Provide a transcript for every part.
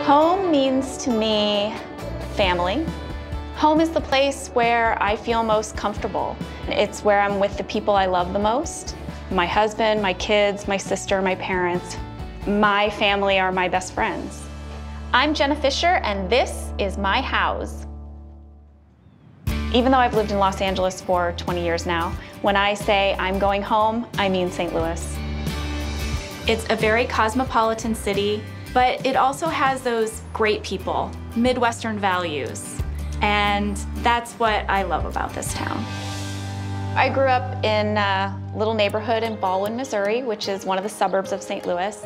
Home means to me family. Home is the place where I feel most comfortable. It's where I'm with the people I love the most. My husband, my kids, my sister, my parents. My family are my best friends. I'm Jenna Fischer, and this is my house. Even though I've lived in Los Angeles for 20 years now, when I say I'm going home, I mean St. Louis. It's a very cosmopolitan city, but it also has those great people, Midwestern values, and that's what I love about this town. I grew up in a little neighborhood in Baldwin, Missouri, which is one of the suburbs of St. Louis.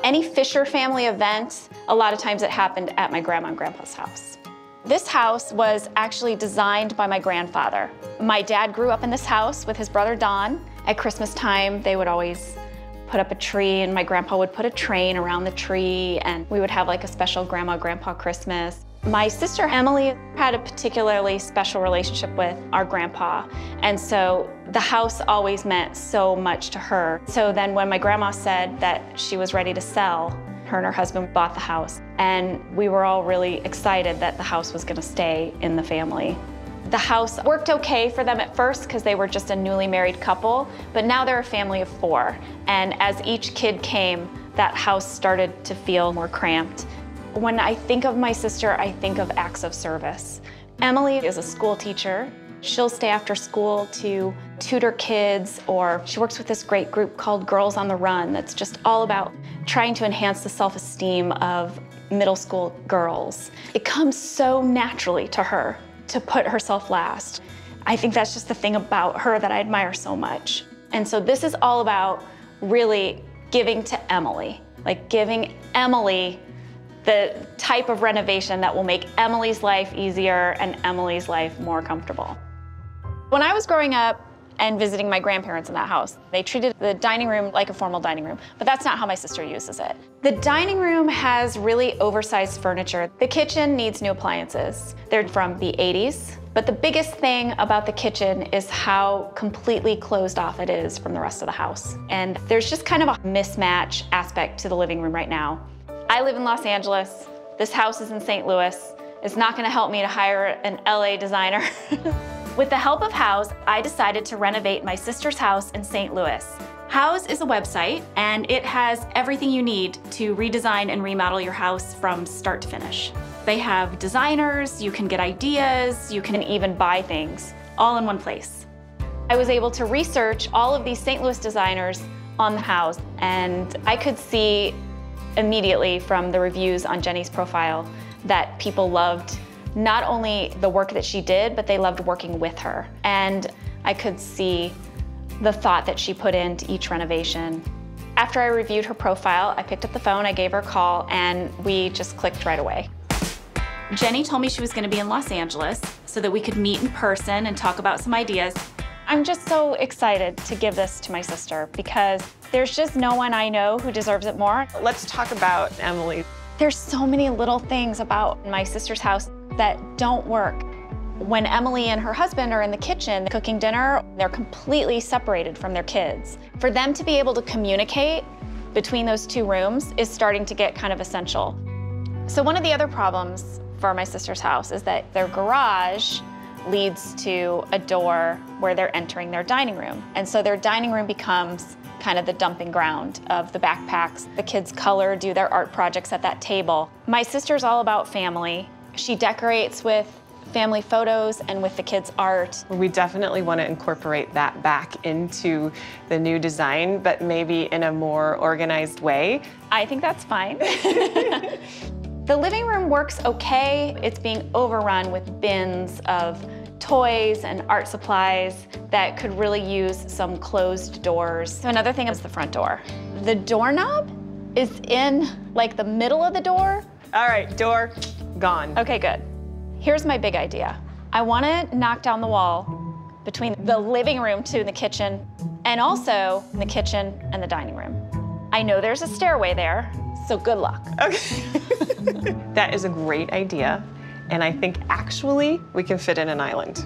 Any Fischer family event, a lot of times it happened at my grandma and grandpa's house. This house was actually designed by my grandfather. My dad grew up in this house with his brother Don. At Christmas time, they would always put up a tree, and my grandpa would put a train around the tree, and we would have like a special grandma-grandpa Christmas. My sister Emily had a particularly special relationship with our grandpa, and so the house always meant so much to her. So then when my grandma said that she was ready to sell, her and her husband bought the house, and we were all really excited that the house was gonna stay in the family. The house worked okay for them at first because they were just a newly married couple, but now they're a family of 4. And as each kid came, that house started to feel more cramped. When I think of my sister, I think of acts of service. Emily is a school teacher. She'll stay after school to tutor kids, or she works with this great group called Girls on the Run that's just all about trying to enhance the self-esteem of middle school girls. It comes so naturally to her to put herself last. I think that's just the thing about her that I admire so much. And so this is all about really giving to Emily, like giving Emily the type of renovation that will make Emily's life easier and Emily's life more comfortable. When I was growing up and visiting my grandparents in that house, they treated the dining room like a formal dining room, but that's not how my sister uses it. The dining room has really oversized furniture. The kitchen needs new appliances. They're from the 80s, but the biggest thing about the kitchen is how completely closed off it is from the rest of the house. And there's just kind of a mismatch aspect to the living room right now. I live in Los Angeles. This house is in St. Louis. It's not gonna help me to hire an LA designer. With the help of Houzz, I decided to renovate my sister's house in St. Louis. Houzz is a website, and it has everything you need to redesign and remodel your house from start to finish. They have designers, you can get ideas, you can even buy things, all in one place. I was able to research all of these St. Louis designers on the Houzz, and I could see immediately from the reviews on Jenny's profile that people loved not only the work that she did, but they loved working with her. And I could see the thought that she put into each renovation. After I reviewed her profile, I picked up the phone, I gave her a call, and we just clicked right away. Jenny told me she was gonna be in Los Angeles so that we could meet in person and talk about some ideas. I'm just so excited to give this to my sister because there's just no one I know who deserves it more. Let's talk about Emily. There's so many little things about my sister's house that don't work. When Emily and her husband are in the kitchen cooking dinner, they're completely separated from their kids. For them to be able to communicate between those 2 rooms is starting to get kind of essential. So one of the other problems for my sister's house is that their garage leads to a door where they're entering their dining room. And so their dining room becomes kind of the dumping ground of the backpacks. The kids color, do their art projects at that table. My sister's all about family. She decorates with family photos and with the kids' art. We definitely want to incorporate that back into the new design, but maybe in a more organized way. I think that's fine. The living room works okay. It's being overrun with bins of toys and art supplies that could really use some closed doors. So another thing is the front door. The doorknob is in like the middle of the door. All right, door gone. Okay, good. Here's my big idea. I want to knock down the wall between the living room to the kitchen and also the kitchen and the dining room. I know there's a stairway there, so good luck. Okay. That is a great idea. And I think actually we can fit in an island.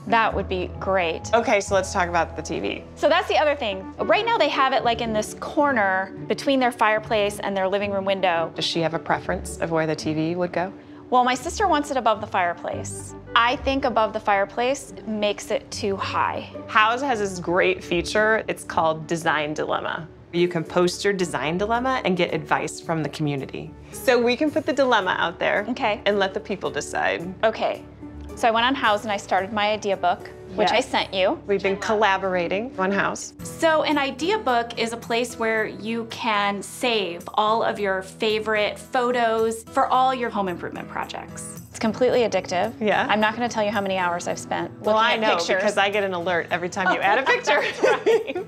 That would be great. Okay, so let's talk about the TV. So that's the other thing. Right now they have it like in this corner between their fireplace and their living room window. Does she have a preference of where the TV would go? Well, my sister wants it above the fireplace. I think above the fireplace makes it too high. Houzz has this great feature. It's called Design Dilemma. You can post your design dilemma and get advice from the community. So we can put the dilemma out there and let the people decide. Okay. So I went on Houzz and I started my idea book, which I sent you. We've been collaborating on Houzz. So an idea book is a place where you can save all of your favorite photos for all your home improvement projects. It's completely addictive. Yeah. I'm not going to tell you how many hours I've spent looking well, at I know pictures. because I get an alert every time you add a picture. Right.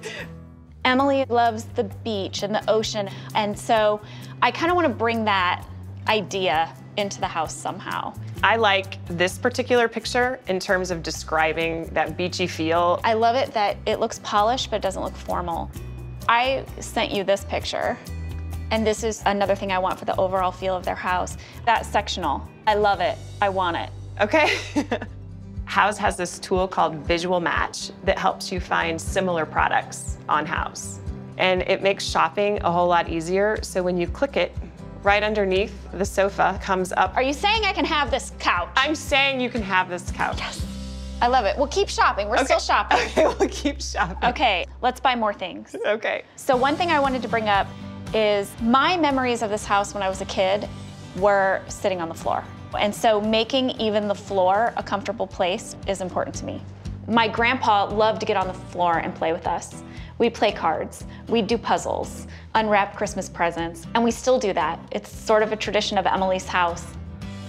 Emily loves the beach and the ocean, and so I kind of want to bring that idea into the house somehow. I like this particular picture in terms of describing that beachy feel. I love it that it looks polished but doesn't look formal. I sent you this picture, and this is another thing I want for the overall feel of their house. That sectional, I love it, I want it. Okay. Houzz has this tool called Visual Match that helps you find similar products on Houzz. And it makes shopping a whole lot easier, so when you click it, right underneath the sofa comes up. Are you saying I can have this couch? I'm saying you can have this couch. Yes. I love it. We'll keep shopping. We're still shopping. Okay, we'll keep shopping. Okay, let's buy more things. Okay. So one thing I wanted to bring up is my memories of this house when I was a kid were sitting on the floor. And so making even the floor a comfortable place is important to me. My grandpa loved to get on the floor and play with us. We play cards, we do puzzles, unwrap Christmas presents, and we still do that. It's sort of a tradition of Emily's house.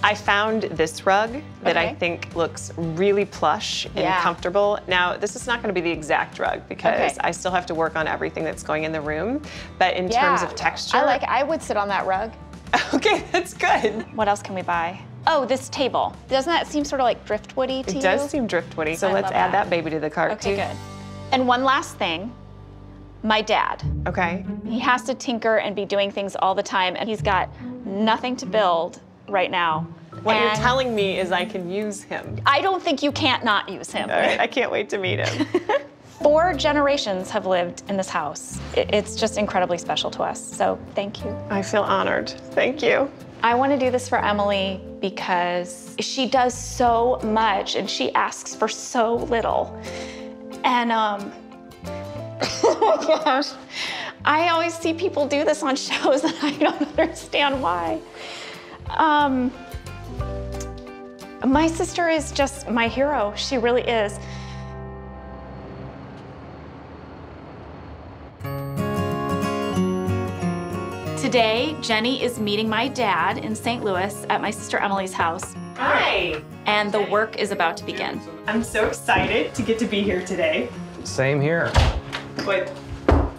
I found this rug that I think looks really plush and comfortable. Now, this is not going to be the exact rug because I still have to work on everything that's going in the room, but in terms of texture. I would sit on that rug. Okay, that's good. What else can we buy? Oh, this table. Doesn't that seem sort of like driftwoody to you? It does seem driftwoody, so let's add that baby to the cart too. Okay, good. And one last thing, my dad. Okay. He has to tinker and be doing things all the time, and he's got nothing to build right now. What you're telling me is I can use him. I don't think you can't not use him. All right, I can't wait to meet him. 4 generations have lived in this house. It's just incredibly special to us, so thank you. I feel honored. Thank you. I want to do this for Emily because she does so much and she asks for so little. And oh my gosh, I always see people do this on shows and I don't understand why. My sister is just my hero. She really is. Today, Jenny is meeting my dad in St. Louis at my sister Emily's house. Hi. And the work is about to begin. I'm so excited to get to be here today. Same here. But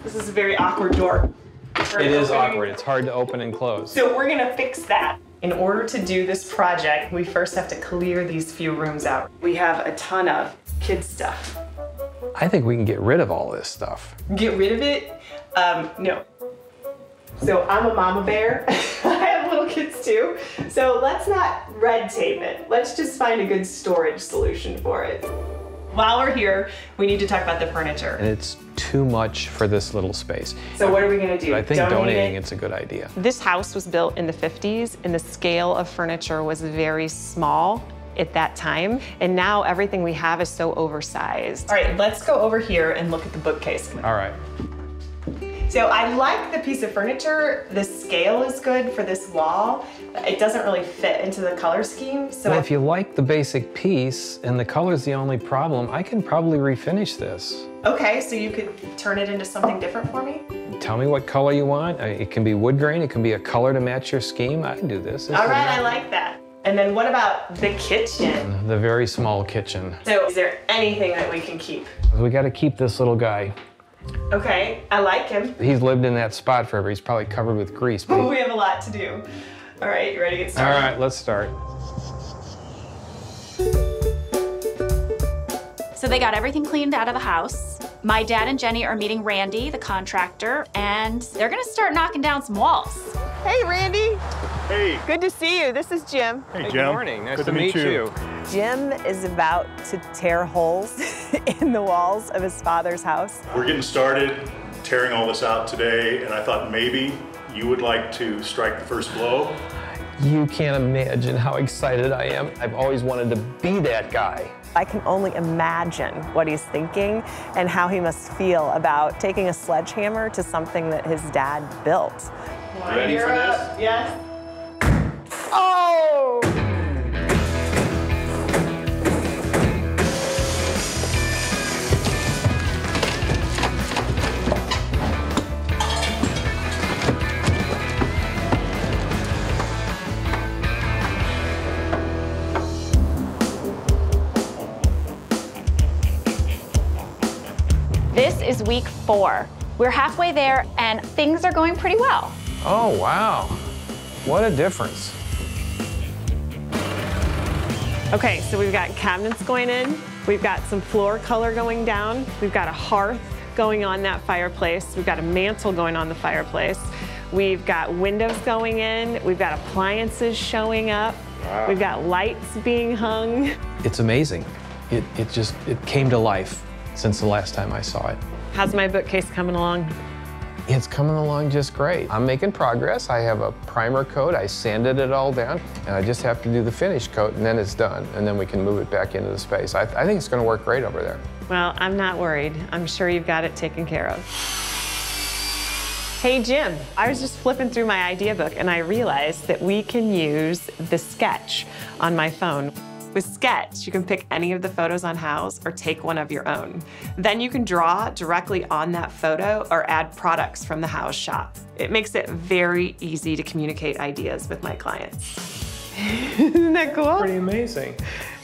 this is a very awkward door. It is awkward. It's hard to open and close. So we're gonna fix that. In order to do this project, we first have to clear these few rooms out. We have a ton of kid stuff. I think we can get rid of all this stuff. Get rid of it? No. So I'm a mama bear. I have little kids too. So let's not red tape it. Let's just find a good storage solution for it. While we're here, we need to talk about the furniture. And it's too much for this little space. So what are we gonna do? I think donating it's a good idea. This house was built in the 50s and the scale of furniture was very small at that time. And now everything we have is so oversized. All right, let's go over here and look at the bookcase. All right. So I like the piece of furniture. The scale is good for this wall. It doesn't really fit into the color scheme. So well, if you like the basic piece and the color's the only problem, I can probably refinish this. Okay, so you could turn it into something different for me? Tell me what color you want. It can be wood grain. It can be a color to match your scheme. I can do this. All right, I like that. And then what about the kitchen? The very small kitchen. So is there anything that we can keep? We got to keep this little guy. Okay, I like him. He's lived in that spot forever. He's probably covered with grease. But we have a lot to do. All right, you ready to get started? All right, let's start. So they got everything cleaned out of the house. My dad and Jenny are meeting Randy, the contractor, and they're gonna start knocking down some walls. Hey, Randy. Hey. Good to see you. This is Jim. Hey, Jim. Good morning. Nice Good to meet you. Jim is about to tear holes in the walls of his father's house. We're getting started tearing all this out today, and I thought maybe you would like to strike the first blow. You can't imagine how excited I am. I've always wanted to be that guy. I can only imagine what he's thinking and how he must feel about taking a sledgehammer to something that his dad built. Ready for this? Yes. Oh! This is week 4. We're halfway there and things are going pretty well. Oh, wow. What a difference. Okay, so we've got cabinets going in, we've got some floor color going down, we've got a hearth going on that fireplace, we've got a mantle going on the fireplace, we've got windows going in, we've got appliances showing up, wow. We've got lights being hung. It's amazing. It came to life since the last time I saw it. How's my bookcase coming along? It's coming along just great. I'm making progress. I have a primer coat. I sanded it all down, and I just have to do the finish coat, and then it's done, and then we can move it back into the space. I think it's going to work great over there. Well, I'm not worried. I'm sure you've got it taken care of. Hey, Jim, I was just flipping through my idea book, and I realized that we can use the Sketch on my phone. With Sketch, you can pick any of the photos on Houzz or take one of your own. Then you can draw directly on that photo or add products from the Houzz shop. It makes it very easy to communicate ideas with my clients. Isn't that cool? Pretty amazing.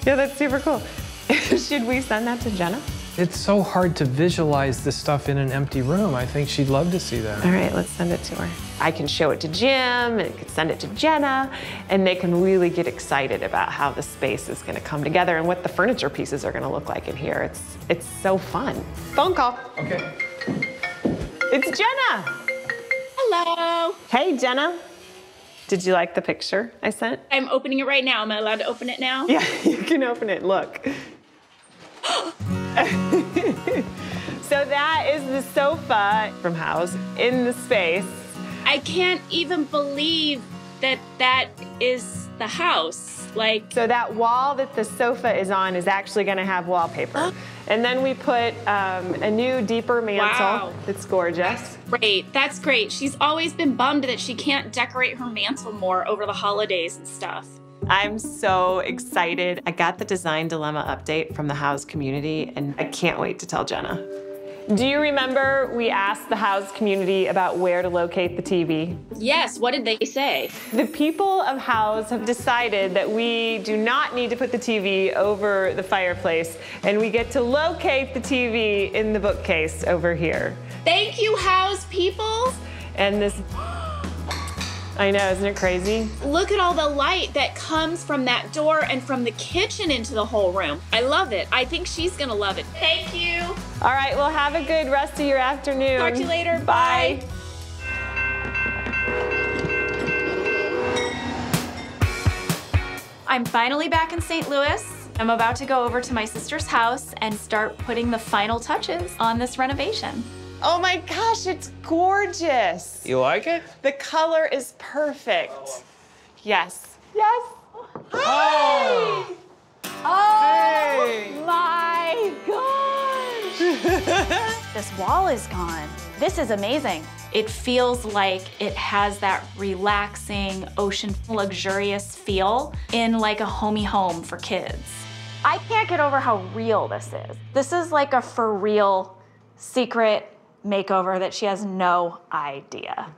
Yeah, that's super cool. Should we send that to Jenna? It's so hard to visualize this stuff in an empty room. I think she'd love to see that. All right, let's send it to her. I can show it to Jim, and I can send it to Jenna, and they can really get excited about how the space is gonna come together and what the furniture pieces are gonna look like in here. It's so fun. Phone call. Okay. It's Jenna. Hello. Hey, Jenna. Did you like the picture I sent? I'm opening it right now. Am I allowed to open it now? Yeah, you can open it, look. So that is the sofa from Houzz in the space. I can't even believe that that is the house. Like, so that wall that the sofa is on is actually gonna have wallpaper. And then we put a new deeper mantle. Wow. That's gorgeous. great. That's great. She's always been bummed that she can't decorate her mantle more over the holidays and stuff. I'm so excited. I got the Design Dilemma update from the Houzz community, and I can't wait to tell Jenna. Do you remember we asked the Houzz community about where to locate the TV? Yes, what did they say? The people of Houzz have decided that we do not need to put the TV over the fireplace, and we get to locate the TV in the bookcase over here. Thank you, Houzz people. And this, I know, isn't it crazy? Look at all the light that comes from that door and from the kitchen into the whole room. I love it. I think she's gonna love it. Thank you. All right, well, have a good rest of your afternoon. Talk to you later. Bye. I'm finally back in St. Louis. I'm about to go over to my sister's house and start putting the final touches on this renovation. Oh my gosh, it's gorgeous. You like it? The color is perfect. Yes. Yes. Hi! Oh Hey. my gosh! This wall is gone. This is amazing. It feels like it has that relaxing, ocean, luxurious feel in like a homey home for kids. I can't get over how real this is. This is like a for real secret makeover that she has no idea.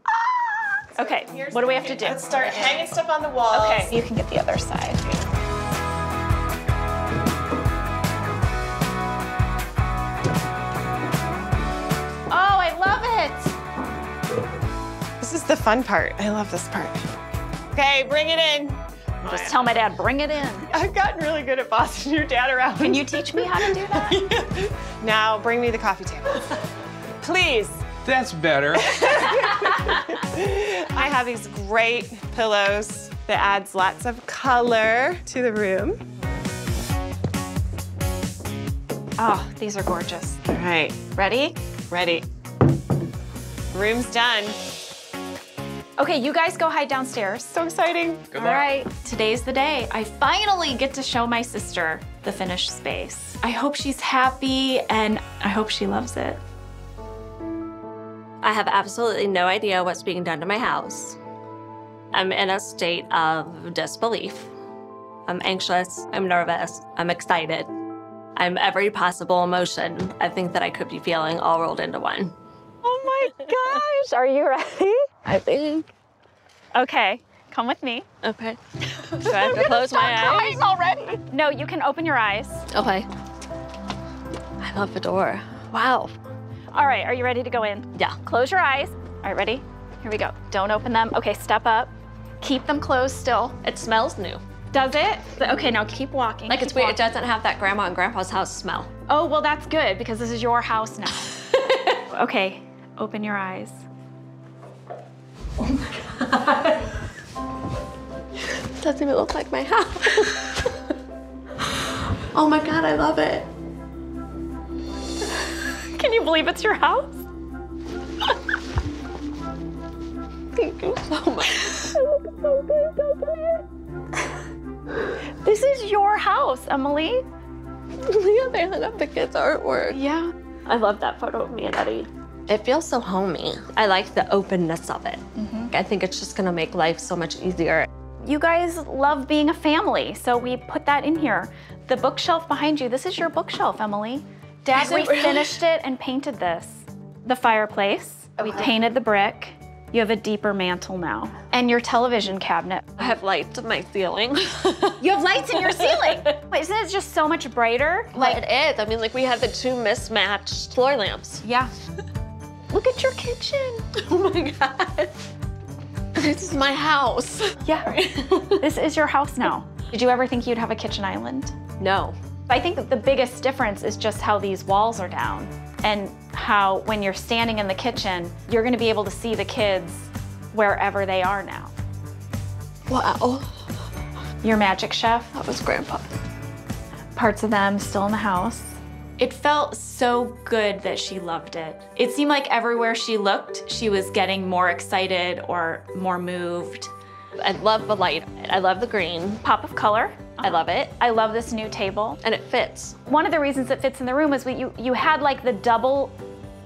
Ah! Okay, what do we have to do? Let's start hanging stuff on the walls. Okay, you can get the other side. Oh, I love it! This is the fun part. I love this part. Okay, bring it in. Just tell my dad, bring it in. I've gotten really good at bossing your dad around. Can you teach me how to do that? Now, bring me the coffee table. Please, That's better. I have these great pillows that adds lots of color to the room. Oh, these are gorgeous. All right, Ready? ready. Room's done. Okay, you guys go hide downstairs. So exciting. All right, today's the day. I finally get to show my sister the finished space. I hope she's happy and I hope she loves it. I have absolutely no idea what's being done to my house. I'm in a state of disbelief. I'm anxious, I'm nervous, I'm excited. I'm every possible emotion I think that I could be feeling all rolled into one. Oh my gosh, are you ready? I think. Okay, come with me. Okay. Do I have to close my eyes? Already. No, you can open your eyes. Okay. I love the door. Wow. All right, are you ready to go in? Yeah. Close your eyes. All right, ready? Here we go. Don't open them. Okay, step up. Keep them closed still. It smells new. Does it? Okay, now keep walking. Like, keep it's weird. It walking. doesn't have that grandma and grandpa's house smell. Oh, well, that's good because this is your house now. Okay, open your eyes. Doesn't even look like my house. Oh my God, I love it. Can you believe it's your house? Thank you so much. This is your house, Emily. Yeah, they hung up the kids' artwork. Yeah. I love that photo of me and Eddie. It feels so homey. I like the openness of it. I think it's just gonna make life so much easier. You guys love being a family, so we put that in here. The bookshelf behind you, this is your bookshelf, Emily. Dad Is it really? refinished it and painted this. The fireplace, we painted the brick. You have a deeper mantle now. And your television cabinet. I have lights in my ceiling. You have lights in your ceiling. Isn't it just so much brighter? Like, it is. I mean, like, we had the two mismatched floor lamps. Yeah. Look at your kitchen. Oh my God. This is my house. Yeah, this is your house now. Did you ever think you'd have a kitchen island? No. I think the biggest difference is just how these walls are down and how when you're standing in the kitchen, you're gonna be able to see the kids wherever they are now. Wow. Your magic chef, That was Grandpa. parts of them still in the house. It felt so good that she loved it. It seemed like everywhere she looked, she was getting more excited or more moved. I love the light. I love the green. Pop of color. I love it. I love this new table. And it fits. One of the reasons it fits in the room is you had like the double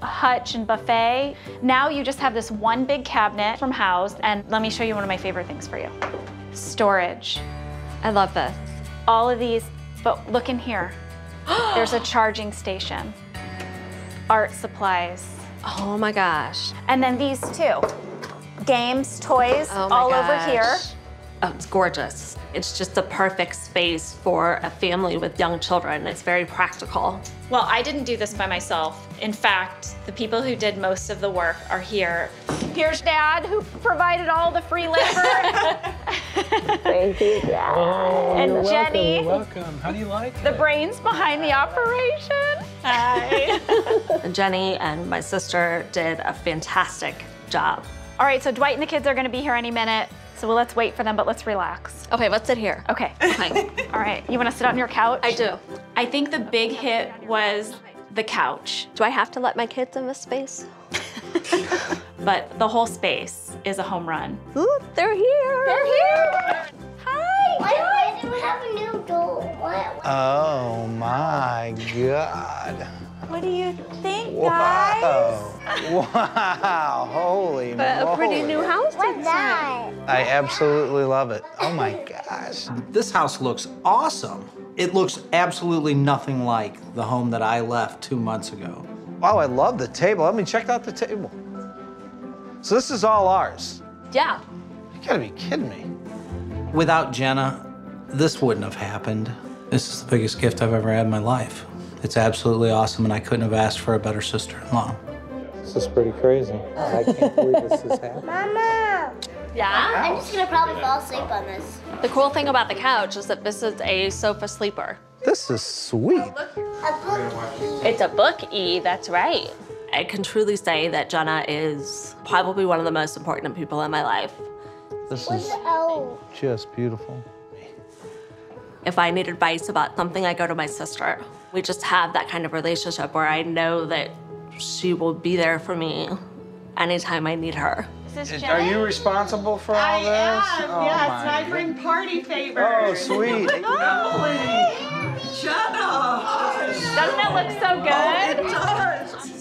hutch and buffet. Now you just have this one big cabinet from Houzz. And let me show you one of my favorite things for you. Storage. I love this. All of these, but look in here. There's a charging station. Art supplies. Oh my gosh. And then these two. Games, toys, Oh my all gosh. over here. Oh, it's gorgeous. It's just the perfect space for a family with young children. It's very practical. Well, I didn't do this by myself. In fact, the people who did most of the work are here. Here's Dad, who provided all the free labor. Thank you, Dad. Oh, And you're Jenny. welcome, welcome. How do you like The it? brains behind the operation. Hi. Jenny and my sister did a fantastic job. All right, so Dwight and the kids are gonna be here any minute. So let's wait for them, but let's relax. Okay, let's sit here. Okay. Okay. All right, you wanna sit on your couch? I do. I think the big hit was the couch, Do I have to let my kids in this space? but the whole space is a home run. Ooh, they're here. They're here. Hi. Why do we have a new door? What? Oh my God. What do you think, Wow. guys? Wow. Holy But a pretty moly. new house What's inside. that? I absolutely love it. Oh my gosh. This house looks awesome. It looks absolutely nothing like the home that I left 2 months ago. Wow, I love the table. Let me check out the table. So this is all ours. Yeah. You gotta be kidding me. Without Jenna, this wouldn't have happened. This is the biggest gift I've ever had in my life. It's absolutely awesome, and I couldn't have asked for a better sister-in-law. This is pretty crazy. I can't believe this is happening. Mama! Yeah? I'm just gonna probably fall asleep on this. The cool thing about the couch is that this is a sofa sleeper. This is sweet. A book. It's a book-y, that's right. I can truly say that Jenna is probably one of the most important people in my life. This is just beautiful. If I need advice about something, I go to my sister. We just have that kind of relationship where I know that she will be there for me anytime I need her. Are you responsible for all this? I am, yes, and I bring party favors. Oh, sweet. Doesn't it look so good? It does.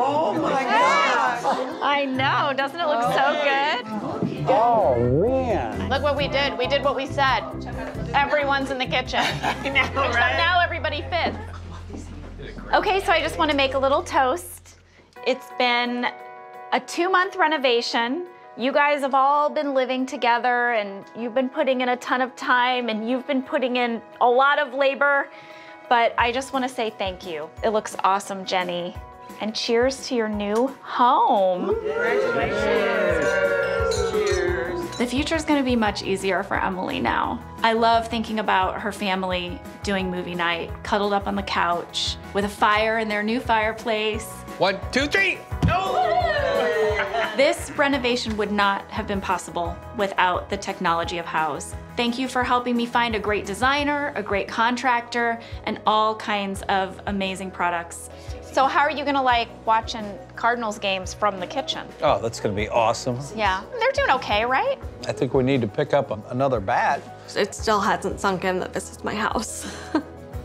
Oh my gosh. I know, doesn't it look so good? Oh, man. Look what we did. We did what we said. Everyone's in the kitchen. I know, Except right? now everybody fits. Okay, so I just want to make a little toast. It's been a 2-month renovation. You guys have all been living together and you've been putting in a ton of time and you've been putting in a lot of labor, but I just want to say thank you. It looks awesome, Jenny. And cheers to your new home. Congratulations. Cheers. The future is going to be much easier for Emily now. I love thinking about her family doing movie night, cuddled up on the couch with a fire in their new fireplace. 1, 2, 3. This renovation would not have been possible without the technology of Houzz. Thank you for helping me find a great designer, a great contractor, and all kinds of amazing products. So how are you gonna like watching Cardinals games from the kitchen? Oh, that's going to be awesome. Yeah, they're doing okay, right? I think we need to pick up another bat. It still hasn't sunk in that this is my house.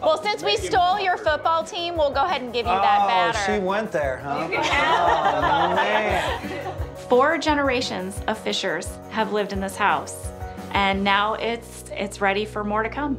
Well, since we stole your football team, we'll go ahead and give you that batter. Oh, she went there, huh? Oh, man. 4 generations of Fischers have lived in this house, and now it's ready for more to come.